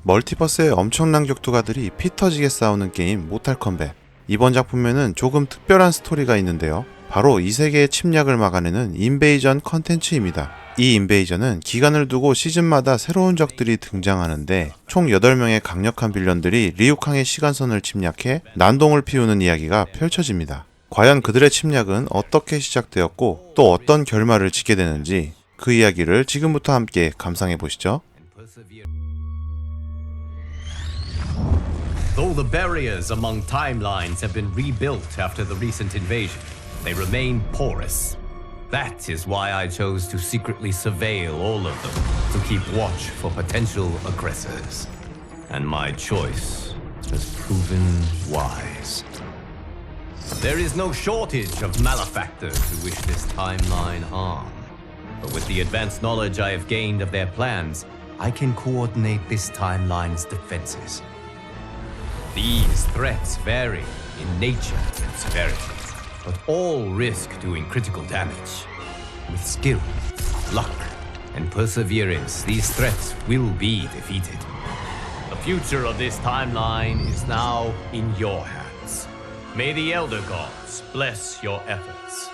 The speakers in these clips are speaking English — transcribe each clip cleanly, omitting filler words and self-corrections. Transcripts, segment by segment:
멀티버스의 엄청난 격투가들이 피 터지게 싸우는 게임 모탈컴뱃. 이번 작품에는 조금 특별한 스토리가 있는데요. 바로 이 세계의 침략을 막아내는 인베이전 컨텐츠입니다. 이 인베이전은 기간을 두고 시즌마다 새로운 적들이 등장하는데 총 8명의 강력한 빌런들이 리우캉의 시간선을 침략해 난동을 피우는 이야기가 펼쳐집니다. 과연 그들의 침략은 어떻게 시작되었고 또 어떤 결말을 짓게 되는지 그 이야기를 지금부터 함께 감상해 보시죠. Though the barriers among timelines have been rebuilt after the recent invasion, they remain porous. That is why I chose to secretly surveil all of them, to keep watch for potential aggressors. And my choice has proven wise. There is no shortage of malefactors who wish this timeline harm. But with the advanced knowledge I have gained of their plans, I can coordinate this timeline's defenses. These threats vary in nature and severity, but all risk doing critical damage. With skill, luck, and perseverance, these threats will be defeated. The future of this timeline is now in your hands. May the Elder Gods bless your efforts.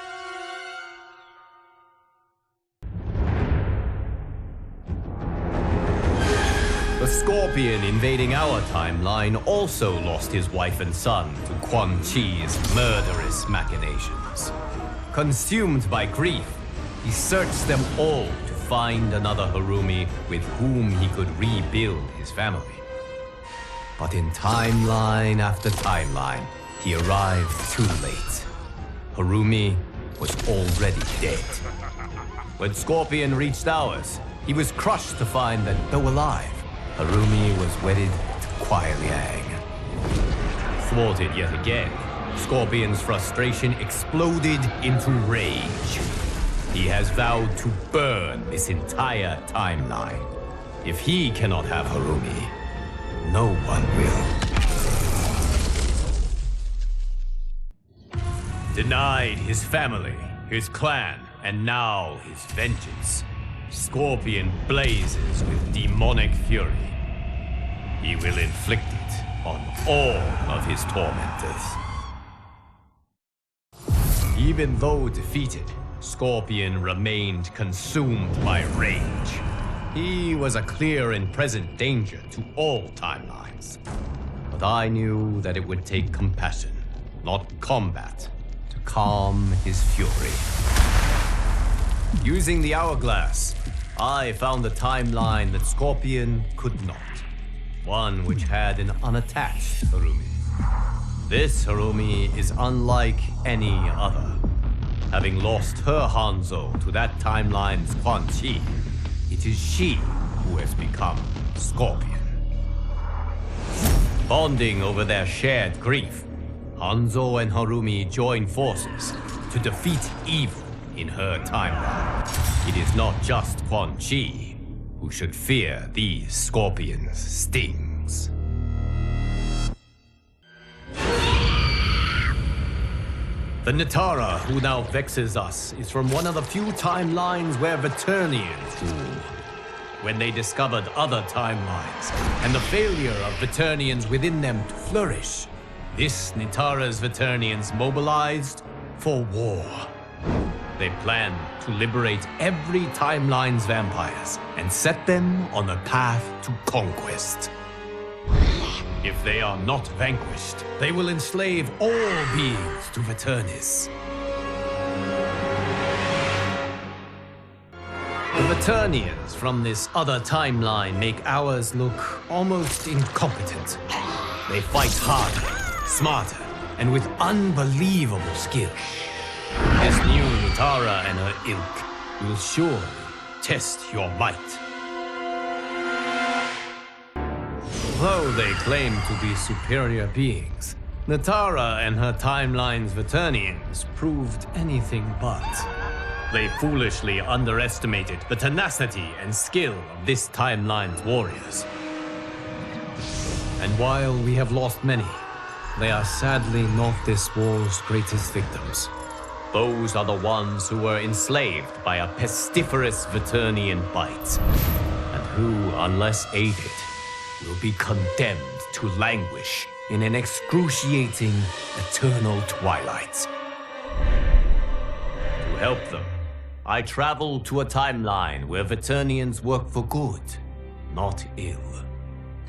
The Scorpion invading our timeline also lost his wife and son to Quan Chi's murderous machinations. Consumed by grief, he searched them all to find another Harumi with whom he could rebuild his family. But in timeline after timeline, he arrived too late. Harumi was already dead. When Scorpion reached ours, he was crushed to find that, though alive, Harumi was wedded to Kuai Liang. Thwarted yet again, Scorpion's frustration exploded into rage. He has vowed to burn this entire timeline. If he cannot have Harumi, no one will. Denied his family, his clan, and now his vengeance. Scorpion blazes with demonic fury. He will inflict it on all of his tormentors. Even though defeated, Scorpion remained consumed by rage. He was a clear and present danger to all timelines. But I knew that it would take compassion, not combat, to calm his fury. Using the hourglass, I found a timeline that Scorpion could not. One which had an unattached Harumi. This Harumi is unlike any other. Having lost her Hanzo to that timeline's Quan Chi, it is she who has become Scorpion. Bonding over their shared grief, Hanzo and Harumi join forces to defeat evil in her timeline. It is not just Quan Chi who should fear these Scorpion's stings. The Nitara who now vexes us is from one of the few timelines where Veternians rule. When they discovered other timelines and the failure of Veternians within them to flourish, this Nitara's Veternians mobilized for war. They plan to liberate every timeline's vampires and set them on a path to conquest. If they are not vanquished, they will enslave all beings to Veternis. The Veternians from this other timeline make ours look almost incompetent. They fight harder, smarter, and with unbelievable skill. This new Nitara and her ilk will surely test your might. Though they claim to be superior beings, Nitara and her timeline's Veternians proved anything but. They foolishly underestimated the tenacity and skill of this timeline's warriors. And while we have lost many, they are sadly not this war's greatest victims. Those are the ones who were enslaved by a pestiferous Veternian bite, and who, unless aided, will be condemned to languish in an excruciating, eternal twilight. To help them, I travel to a timeline where Veternians work for good, not ill.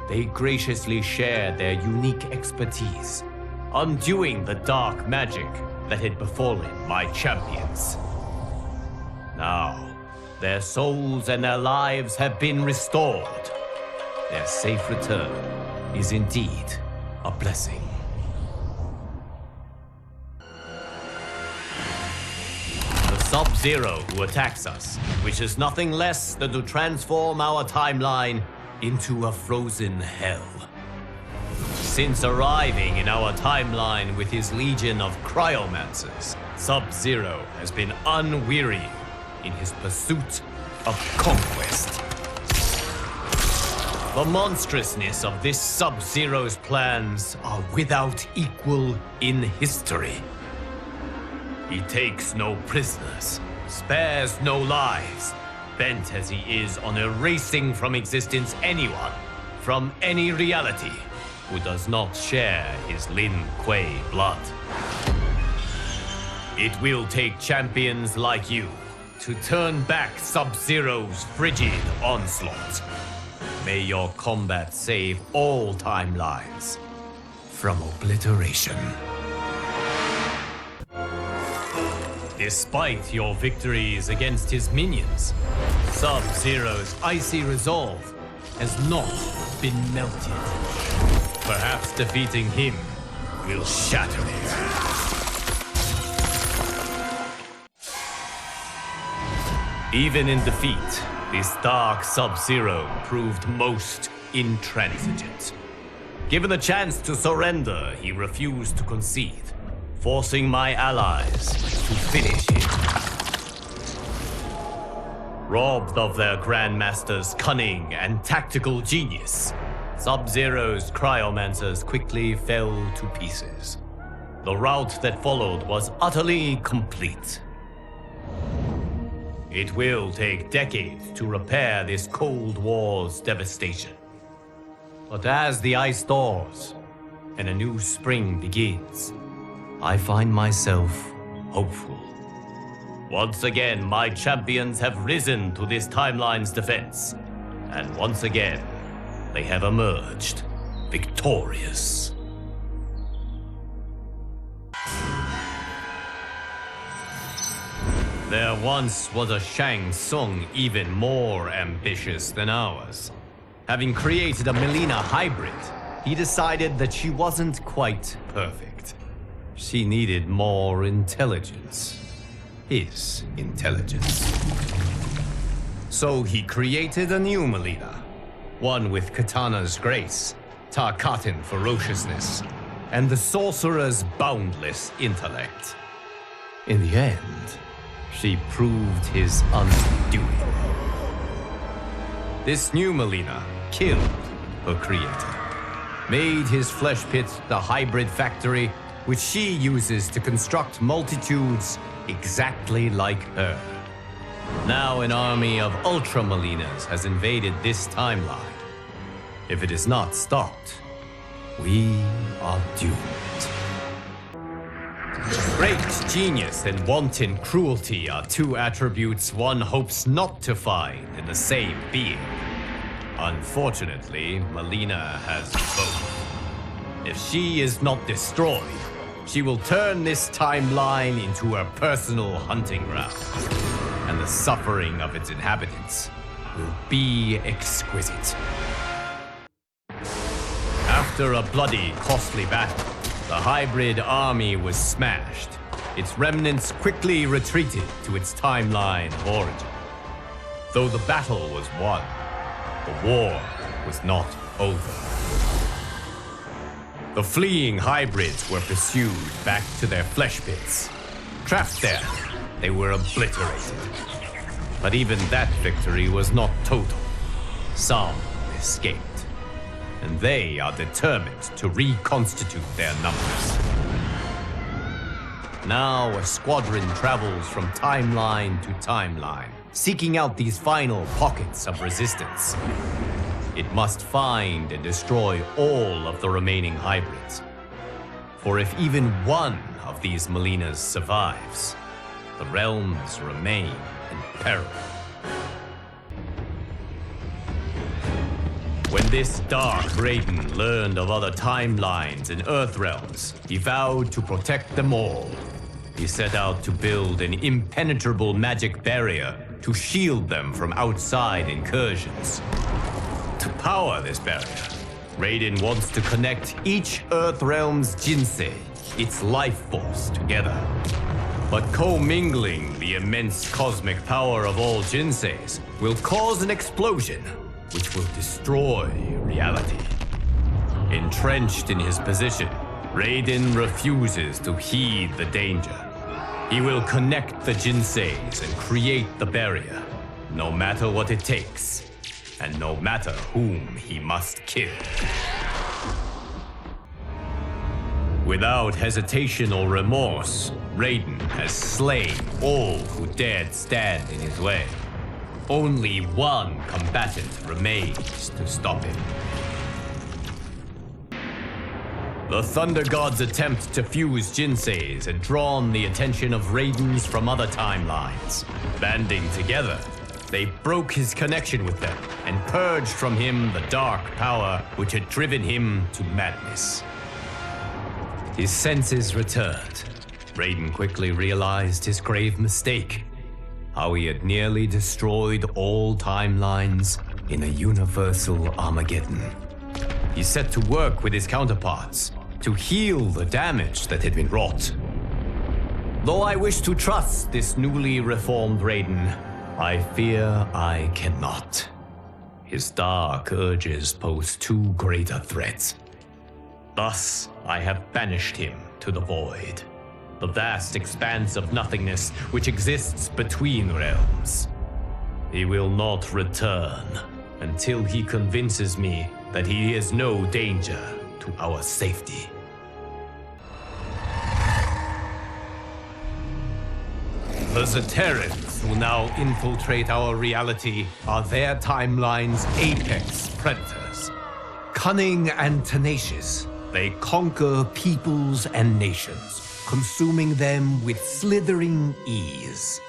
They graciously share their unique expertise, undoing the dark magic that had befallen my champions. Now, their souls and their lives have been restored. Their safe return is indeed a blessing. The Sub-Zero who attacks us wishes nothing less than to transform our timeline into a frozen hell. Since arriving in our timeline with his legion of cryomancers, Sub-Zero has been unwearying in his pursuit of conquest. The monstrousness of this Sub-Zero's plans are without equal in history. He takes no prisoners, spares no lives, bent as he is on erasing from existence anyone from any reality who does not share his Lin Kuei blood. It will take champions like you to turn back Sub-Zero's frigid onslaught. May your combat save all timelines from obliteration. Despite your victories against his minions, Sub-Zero's icy resolve has not been melted. Perhaps defeating him will shatter it. Even in defeat, this dark Sub-Zero proved most intransigent. Given the chance to surrender, he refused to concede, forcing my allies to finish him. Robbed of their Grandmaster's cunning and tactical genius, Sub-Zero's cryomancers quickly fell to pieces. The rout that followed was utterly complete. It will take decades to repair this Cold War's devastation. But as the ice thaws and a new spring begins, I find myself hopeful. Once again, my champions have risen to this timeline's defense, and once again, they have emerged victorious. There once was a Shang Tsung even more ambitious than ours. Having created a Milena hybrid, he decided that she wasn't quite perfect. She needed more intelligence. His intelligence. So he created a new Milena. One with Katana's grace, Tarkatan ferociousness, and the sorcerer's boundless intellect. In the end, she proved his undoing. This new Milena killed her creator, made his flesh pit the hybrid factory which she uses to construct multitudes exactly like her. Now an army of Ultra Melenas has invaded this timeline. If it is not stopped, we are doomed. Great genius and wanton cruelty are two attributes one hopes not to find in the same being. Unfortunately, Milena has both. If she is not destroyed, she will turn this timeline into her personal hunting ground, and the suffering of its inhabitants will be exquisite. After a bloody, costly battle, the hybrid army was smashed. Its remnants quickly retreated to its timeline of origin. Though the battle was won, the war was not over. The fleeing hybrids were pursued back to their flesh pits. Trapped there, they were obliterated. But even that victory was not total. Some escaped, and they are determined to reconstitute their numbers. Now a squadron travels from timeline to timeline, seeking out these final pockets of resistance. it must find and destroy all of the remaining hybrids. For if even one of these Melinas survives, the realms remain in peril. When this dark Raiden learned of other timelines and Earth realms, he vowed to protect them all. He set out to build an impenetrable magic barrier to shield them from outside incursions. To power this barrier, Raiden wants to connect each Earth realm's Jinsei, its life force, together. But commingling the immense cosmic power of all Jinseis will cause an explosion which will destroy reality. Entrenched in his position, Raiden refuses to heed the danger. He will connect the Jinseis and create the barrier, no matter what it takes, and no matter whom he must kill. Without hesitation or remorse, Raiden has slain all who dared stand in his way. Only one combatant remains to stop him. The Thunder God's attempt to fuse Jinseis had drawn the attention of Raidens from other timelines. Banding together, they broke his connection with them and purged from him the dark power which had driven him to madness. His senses returned. Raiden quickly realized his grave mistake, how he had nearly destroyed all timelines in a universal Armageddon. He set to work with his counterparts to heal the damage that had been wrought. Though I wish to trust this newly reformed Raiden, I fear I cannot. His dark urges pose too great a threat. Thus, I have banished him to the void, the vast expanse of nothingness which exists between realms. He will not return until he convinces me that he is no danger to our safety. The Zaterrans who now infiltrate our reality are their timeline's apex predators. Cunning and tenacious, they conquer peoples and nations, consuming them with slithering ease.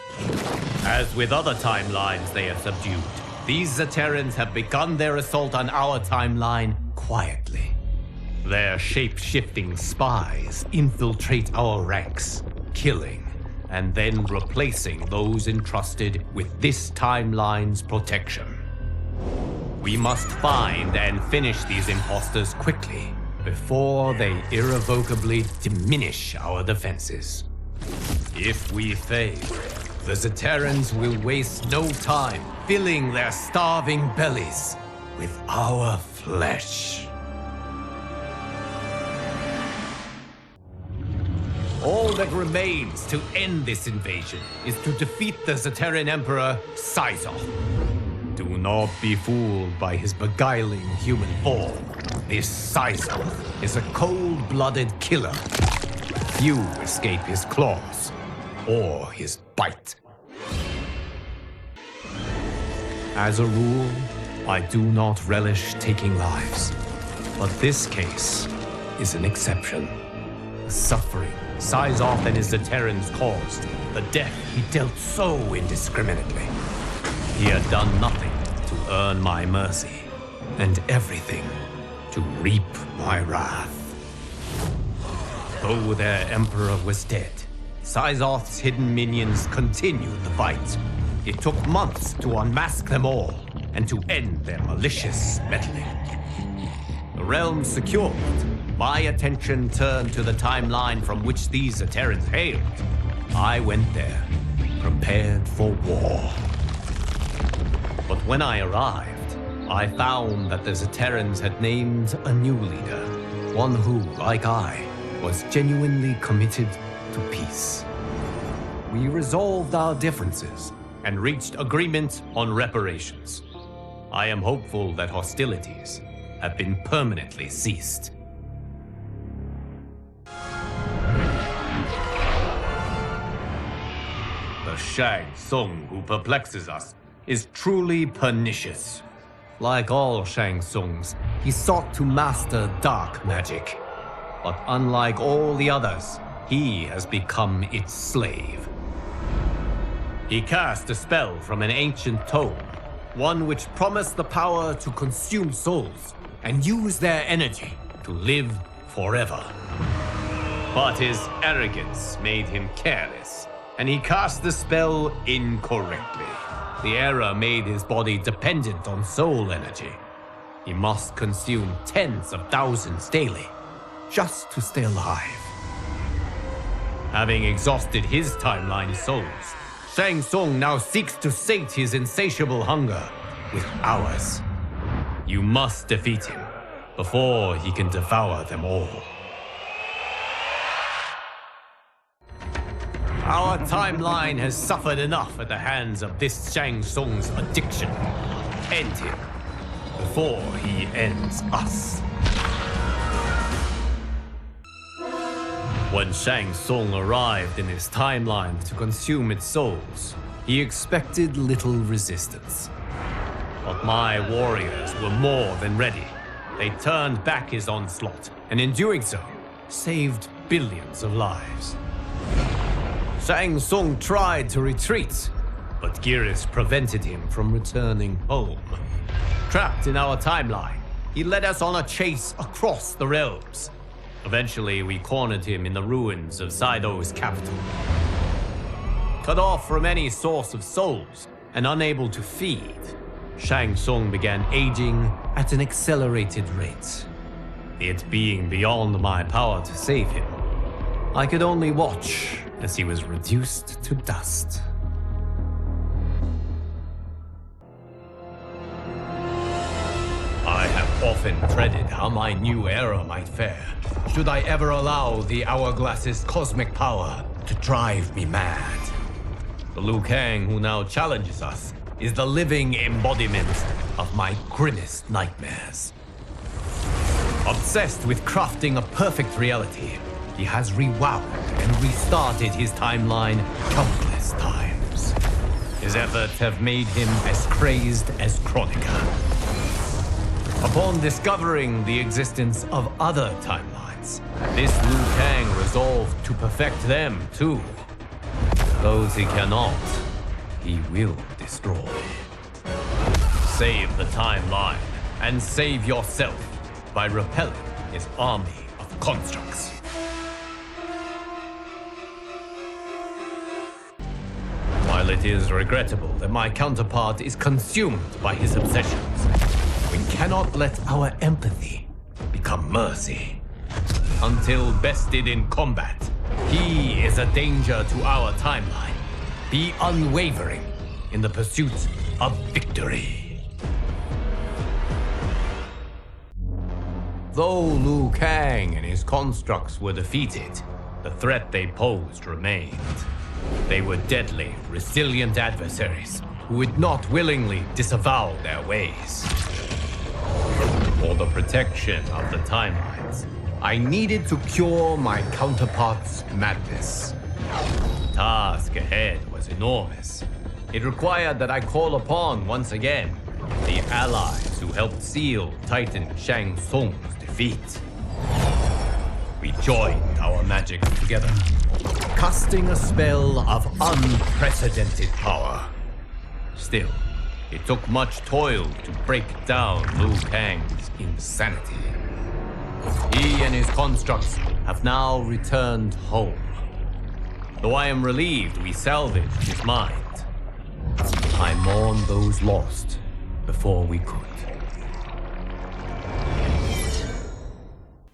As with other timelines they have subdued, these Zaterrans have begun their assault on our timeline quietly. Their shape-shifting spies infiltrate our ranks, killing and then replacing those entrusted with this timeline's protection. We must find and finish these imposters quickly before they irrevocably diminish our defenses. If we fail, the Zaterrans will waste no time filling their starving bellies with our flesh. All that remains to end this invasion is to defeat the Zaterran Emperor, Syzoth. Do not be fooled by his beguiling human form. This Syzoth is a cold-blooded killer. Few escape his claws or his bite. As a rule, I do not relish taking lives, but this case is an exception. The suffering Syzoth and his Zaterrans caused, the death he dealt so indiscriminately. He had done nothing to earn my mercy, and everything to reap my wrath. Though their emperor was dead, Syzoth's hidden minions continued the fight. It took months to unmask them all and to end their malicious meddling. The realm secured, my attention turned to the timeline from which these Zaterrans hailed. I went there, prepared for war. But when I arrived, I found that the Zaterrans had named a new leader, one who, like I, was genuinely committed to peace. We resolved our differences and reached agreement on reparations. I am hopeful that hostilities have been permanently ceased. The Shang Tsung who perplexes us is truly pernicious. Like all Shang Tsung's, he sought to master dark magic. But unlike all the others, he has become its slave. He cast a spell from an ancient tome, one which promised the power to consume souls and use their energy to live forever. But his arrogance made him careless, and he cast the spell incorrectly. The error made his body dependent on soul energy. He must consume tens of thousands daily just to stay alive. Having exhausted his timeline's souls, Shang Tsung now seeks to sate his insatiable hunger with ours. You must defeat him before he can devour them all. Our timeline has suffered enough at the hands of this Shang Tsung's addiction. End him before he ends us. When Shang Tsung arrived in his timeline to consume its souls, he expected little resistance. But my warriors were more than ready. They turned back his onslaught, and in doing so, saved billions of lives. Shang Tsung tried to retreat, but Geras prevented him from returning home. Trapped in our timeline, he led us on a chase across the realms. Eventually, we cornered him in the ruins of Saido's capital. Cut off from any source of souls and unable to feed, Shang Tsung began aging at an accelerated rate. It being beyond my power to save him, I could only watch as he was reduced to dust. I have often dreaded how my new era might fare, should I ever allow the Hourglass's cosmic power to drive me mad. The Liu Kang who now challenges us is the living embodiment of my grimmest nightmares. Obsessed with crafting a perfect reality, he has rewound and restarted his timeline countless times. His efforts have made him as crazed as Chronica. Upon discovering the existence of other timelines, this Liu Kang resolved to perfect them too. Those he cannot, he will destroy. Save the timeline and save yourself by repelling his army of constructs. While it is regrettable that my counterpart is consumed by his obsessions, we cannot let our empathy become mercy. Until bested in combat, he is a danger to our timeline. Be unwavering in the pursuit of victory. Though Liu Kang and his constructs were defeated, the threat they posed remained. They were deadly, resilient adversaries who would not willingly disavow their ways. For the protection of the timelines, I needed to cure my counterpart's madness. The task ahead was enormous. It required that I call upon, once again, the allies who helped seal Titan Shang Tsung's defeat. We joined our magics together, casting a spell of unprecedented power. Still, it took much toil to break down Liu Kang's insanity. He and his constructs have now returned home. Though I am relieved we salvaged his mind, I mourn those lost before we could.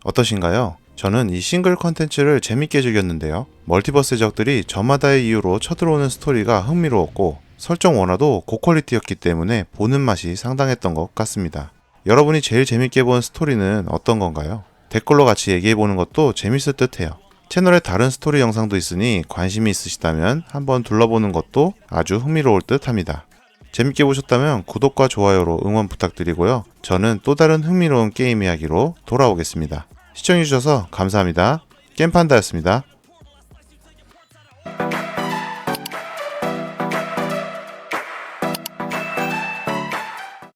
어떠신가요? 저는 이 싱글 컨텐츠를 재밌게 즐겼는데요. 멀티버스의 적들이 저마다의 이유로 쳐들어오는 스토리가 흥미로웠고 설정 원화도 고퀄리티였기 때문에 보는 맛이 상당했던 것 같습니다. 여러분이 제일 재밌게 본 스토리는 어떤 건가요? 댓글로 같이 얘기해보는 것도 재밌을 듯해요. 채널에 다른 스토리 영상도 있으니 관심이 있으시다면 한번 둘러보는 것도 아주 흥미로울 듯 합니다. 재밌게 보셨다면 구독과 좋아요로 응원 부탁드리고요. 저는 또 다른 흥미로운 게임 이야기로 돌아오겠습니다. 시청해주셔서 감사합니다. 겜판다였습니다.